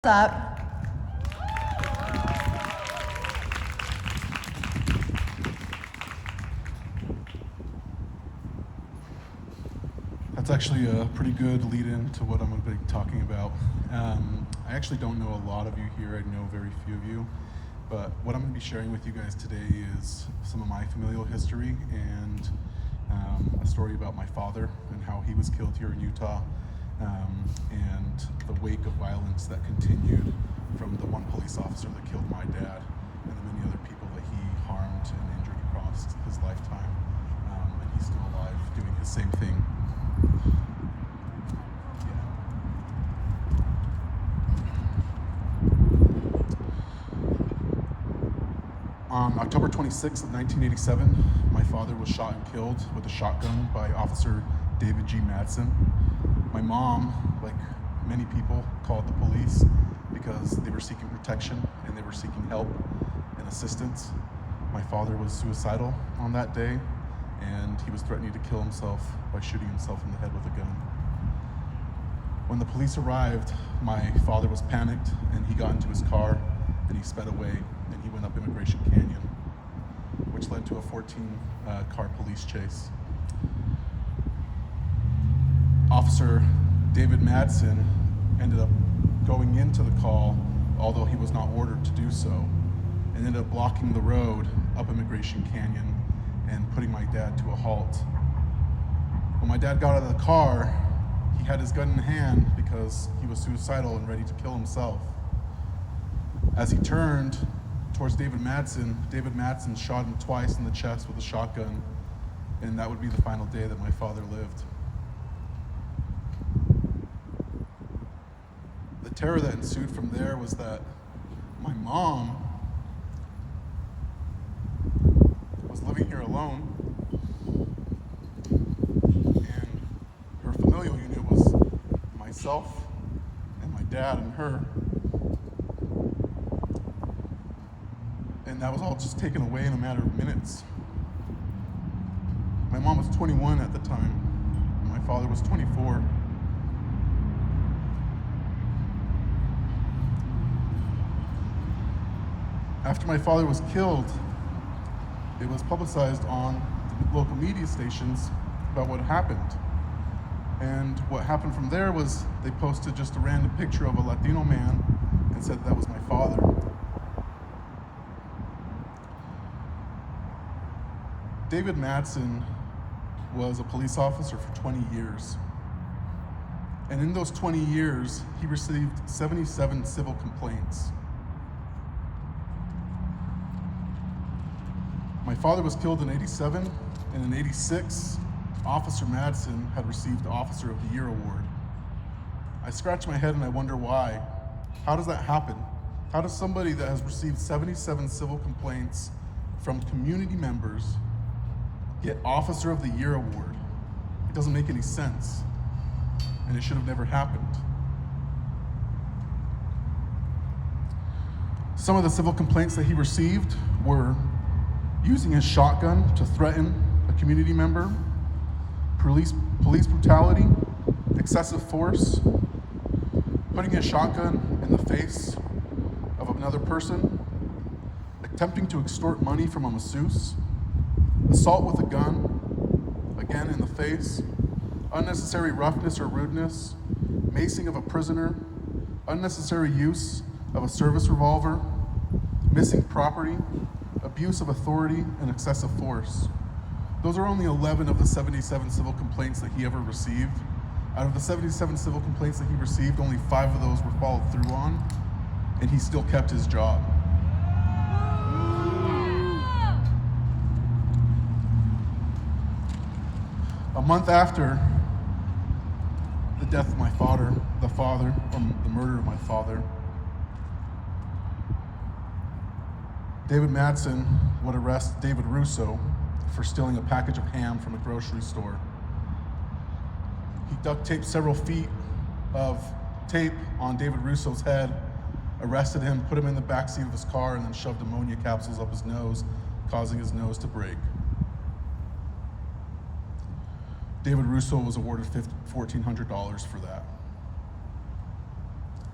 Up. That's actually a pretty good lead-in to what I'm going to be talking about. I actually don't know a lot of you here. I know very few of you. But what I'm going to be sharing with you guys today is some of my familial history and a story about my father and how he was killed here in Utah, and the wake of violence that continued from the one police officer that killed my dad and the many other people that he harmed and injured across his lifetime. And he's still alive doing his same thing. On October 26th of 1987, my father was shot and killed with a shotgun by Officer David G. Madsen. My mom, like many people, called the police because they were seeking protection and they were seeking help and assistance. My father was suicidal on that day, and he was threatening to kill himself by shooting himself in the head with a gun. When the police arrived, my father was panicked and he got into his car and he sped away and he went up Immigration Canyon, which led to a 14-car police chase. Officer David Madsen ended up going into the call, although he was not ordered to do so, and ended up blocking the road up Immigration Canyon and putting my dad to a halt. When my dad got out of the car, he had his gun in hand because he was suicidal and ready to kill himself. As he turned towards David Madsen shot him twice in the chest with a shotgun, and that would be the final day that my father lived. The terror that ensued from there was that my mom was living here alone, and her familial unit was myself and my dad and her. And that was all just taken away in a matter of minutes. My mom was 21 at the time, and my father was 24. After my father was killed, it was publicized on the local media stations about what happened. And what happened from there was they posted just a random picture of a Latino man and said that was my father. David Madsen was a police officer for 20 years. And in those 20 years, he received 77 civil complaints. My father was killed in 87, and in 86, Officer Madsen had received the Officer of the Year award. I scratch my head and I wonder why. How does that happen? How does somebody that has received 77 civil complaints from community members get Officer of the Year award? It doesn't make any sense, and it should have never happened. Some of the civil complaints that he received were using his shotgun to threaten a community member, police brutality, excessive force, putting his shotgun in the face of another person, attempting to extort money from a masseuse, assault with a gun, again in the face, unnecessary roughness or rudeness, macing of a prisoner, unnecessary use of a service revolver, missing property, abuse of authority, and excessive force. Those are only 11 of the 77 civil complaints that he ever received. Out of the 77 civil complaints that he received, only 5 of those were followed through on, and he still kept his job. A month after the death of my father, the murder of my father, David Madsen would arrest David Russo for stealing a package of ham from a grocery store. He duct taped several feet of tape on David Russo's head, arrested him, put him in the backseat of his car, and then shoved ammonia capsules up his nose, causing his nose to break. David Russo was awarded $1,400 for that.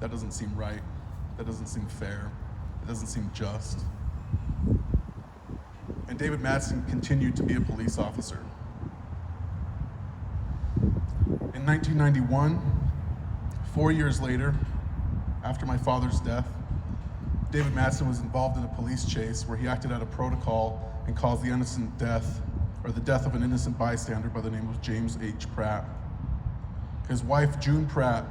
That doesn't seem right. That doesn't seem fair. It doesn't seem just. And David Madsen continued to be a police officer. In 1991, 4 years later, after my father's death, David Madsen was involved in a police chase where he acted out of protocol and caused the innocent death, or the death of an innocent bystander by the name of James H. Pratt. His wife, June Pratt,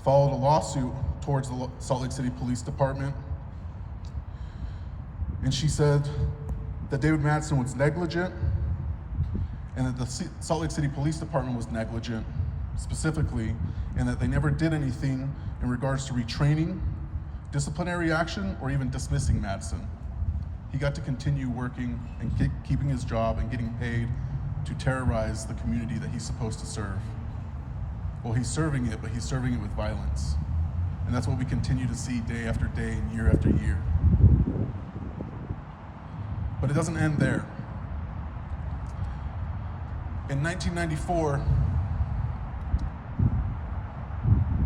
followed a lawsuit towards the Salt Lake City Police Department, and she said that David Madsen was negligent and that the Salt Lake City Police Department was negligent, specifically, and that they never did anything in regards to retraining, disciplinary action, or even dismissing Madsen. He got to continue working and keeping his job and getting paid to terrorize the community that he's supposed to serve. Well, he's serving it, but he's serving it with violence. And that's what we continue to see day after day and year after year. But it doesn't end there. In 1994,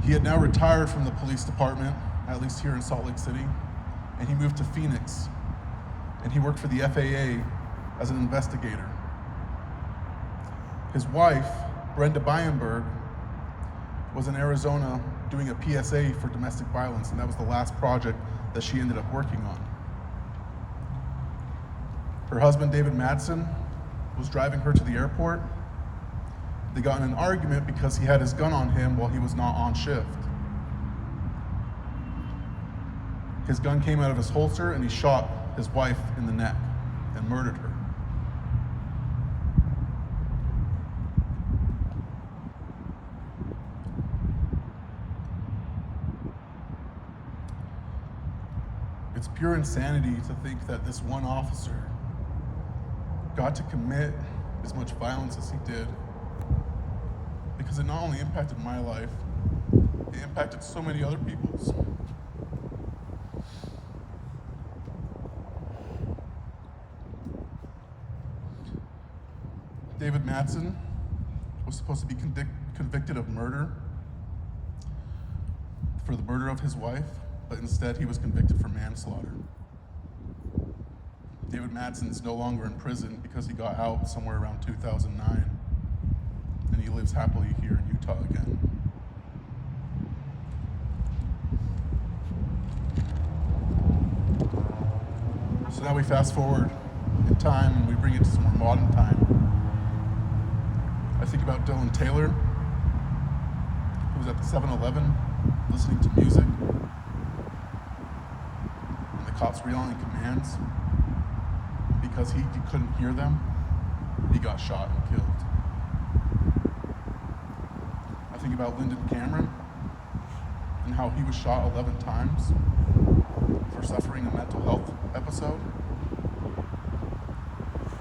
he had now retired from the police department, at least here in Salt Lake City, and he moved to Phoenix, and he worked for the FAA as an investigator. His wife, Brenda Byenberg, was in Arizona doing a PSA for domestic violence, and that was the last project that she ended up working on. Her husband, David Madsen, was driving her to the airport. They got in an argument because he had his gun on him while he was not on shift. His gun came out of his holster and he shot his wife in the neck and murdered her. It's pure insanity to think that this one officer got to commit as much violence as he did, because it not only impacted my life, it impacted so many other people's. David Madsen was supposed to be convicted of murder for the murder of his wife, but instead he was convicted for manslaughter. David Madsen is no longer in prison because he got out somewhere around 2009, and he lives happily here in Utah again. So now we fast forward in time and we bring it to some more modern time. I think about Dylan Taylor, who was at the 7-Eleven listening to music, and the cops were yelling commands. Because he couldn't hear them, he got shot and killed. I think about Lyndon Cameron and how he was shot 11 times for suffering a mental health episode.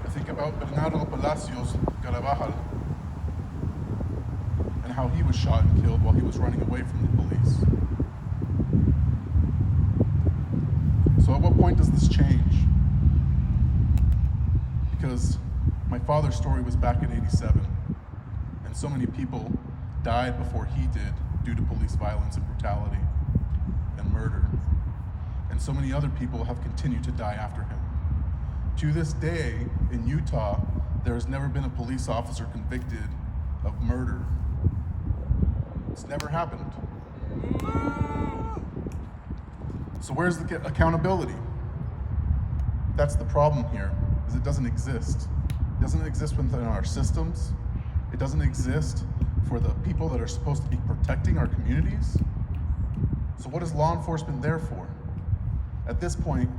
I think about Bernardo Palacios Carabajal and how he was shot and killed while he was running away from the police. So at what point does this change? Because my father's story was back in '87, and so many people died before he did due to police violence and brutality and murder. And so many other people have continued to die after him. To this day, in Utah, there has never been a police officer convicted of murder. It's never happened. So where's the accountability? That's the problem here. Is it doesn't exist. It doesn't exist within our systems. It doesn't exist for the people that are supposed to be protecting our communities. So what is law enforcement there for? At this point,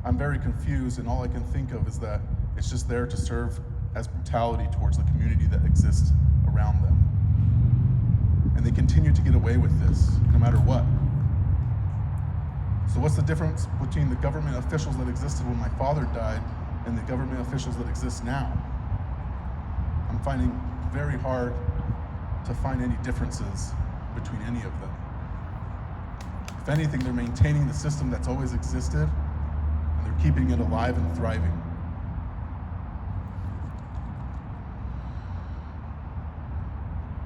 I'm very confused, and all I can think of is that it's just there to serve as brutality towards the community that exists around them. And they continue to get away with this, no matter what. So what's the difference between the government officials that existed when my father died and the government officials that exist now? I'm finding very hard to find any differences between any of them. If anything, they're maintaining the system that's always existed, and they're keeping it alive and thriving.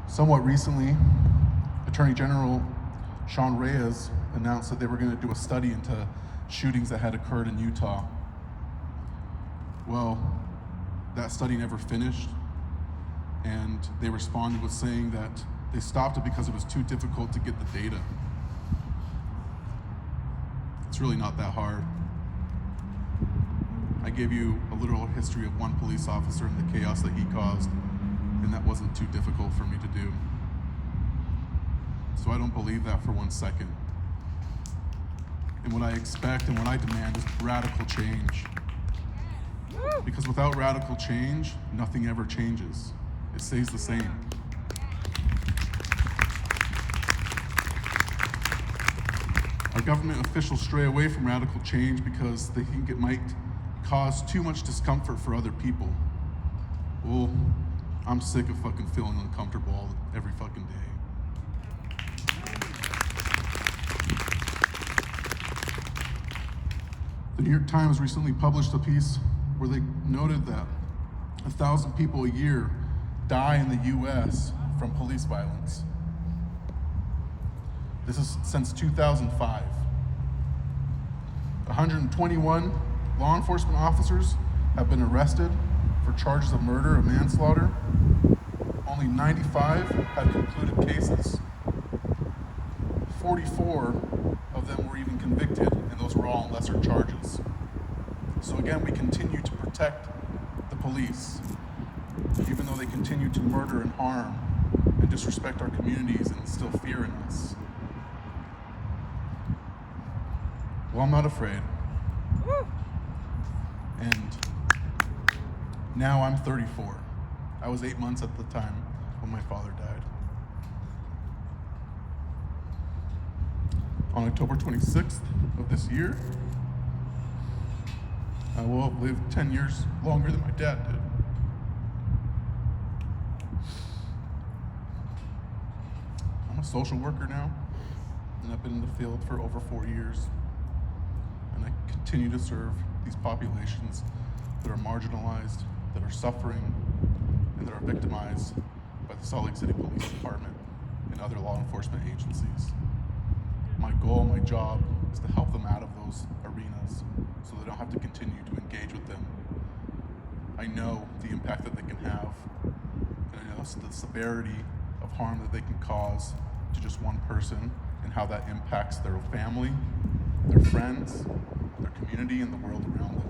Somewhat recently, Attorney General Sean Reyes announced that they were going to do a study into shootings that had occurred in Utah. Well, that study never finished, and they responded with saying that they stopped it because it was too difficult to get the data. It's really not that hard. I gave you a literal history of one police officer and the chaos that he caused, and that wasn't too difficult for me to do. So I don't believe that for 1 second. And what I expect and what I demand is radical change. Because without radical change, nothing ever changes. It stays the same. Our government officials stray away from radical change because they think it might cause too much discomfort for other people. Well, I'm sick of fucking feeling uncomfortable every fucking day. The New York Times recently published a piece where they noted that 1,000 people a year die in the US from police violence. This is since 2005. 121 law enforcement officers have been arrested for charges of murder and manslaughter. Only 95 have concluded cases. 44 of them were even convicted, and those were all on lesser charges. So again, we continue to protect the police, even though they continue to murder and harm and disrespect our communities and instill fear in us. Well, I'm not afraid. And now I'm 34. I was 8 months at the time when my father died. On October 26th of this year, I will have lived 10 years longer than my dad did. I'm a social worker now, and I've been in the field for over 4 years. And I continue to serve these populations that are marginalized, that are suffering, and that are victimized by the Salt Lake City Police Department and other law enforcement agencies. My goal, my job, is to help them out of those arenas so they don't have to continue to engage with them. I know the impact that they can have, and I know the severity of harm that they can cause to just one person and how that impacts their family, their friends, their community, and the world around them.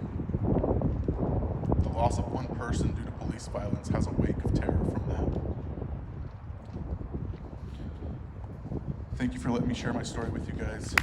The loss of one person due to police violence has a wake of terror from that. Thank you for letting me share my story with you guys.